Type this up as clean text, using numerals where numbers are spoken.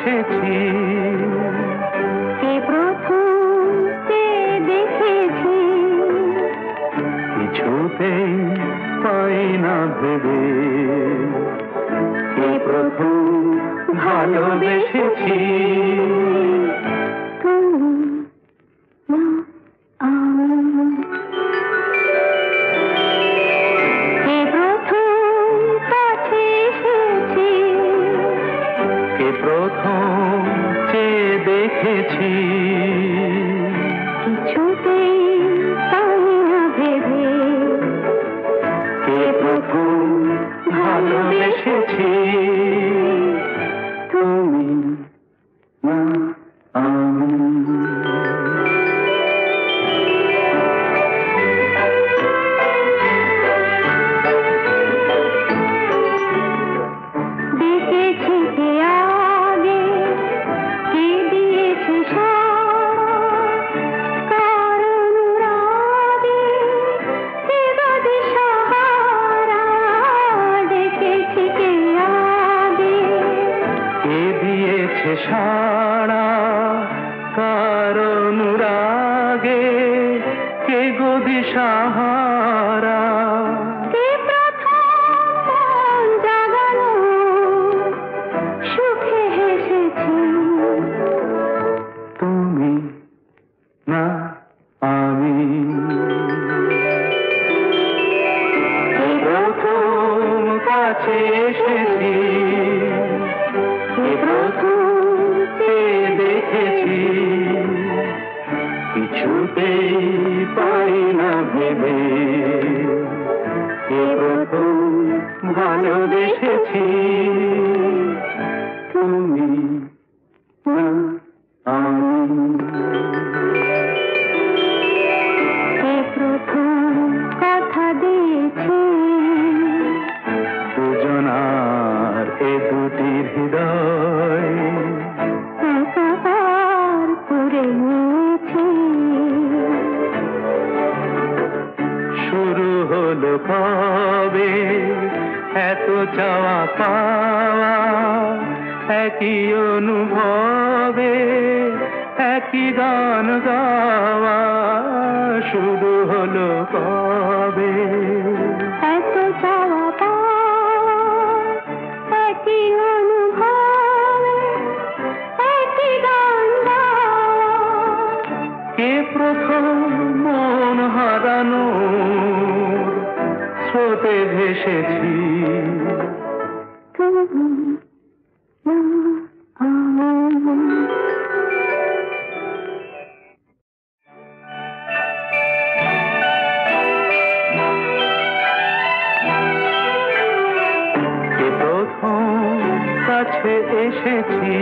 ভালোবেসেছি, কে প্রথম দেখেছি, কিছুতেই পাই না ভেবে, কে প্রথম ভালোবেসেছি। কে প্রথম কাছে এসেছি, কে প্রথম চেয়ে দেখেছি, কিছুতেই পাই না ভেবে, কে প্রথম ভালোবেসেছি। তুমি না আমি। দেখেছি কে আগে, কে দিয়েছে কার অনুরাগে, কে বাদে সাহারা। দেখেছি কে আগে, কে দিয়েছে সাড়া, কার অনুরাগে, কে গো দিশাহারা। কে প্রথম মন জাগানো, সুখে হেসেছি। তুমি না আমি। কে প্রথম কাছে এসেছি, কে প্রথম চেয়ে দেখেছি, কিছুতেই পাই না ভেবে, কে প্রথম ভালোবেসেছি। তুমি না আমি। কে প্রথম কথা দিয়েছি, দুজনার এ দুটি হৃদয় একাকার করে নিয়েছি। শুরু হলো কবে এত চাওয়া পাওয়া, একই অনুভবে একই গান গাওয়া। শুরু হলো কবে এত চাওয়া পাওয়া, একই অনুভবে একই গান গাওয়া। কে প্রথম মন হারানো স্রোতে ভেসেছি। তুমি না আমি। কে প্রথম কাছে এসেছি,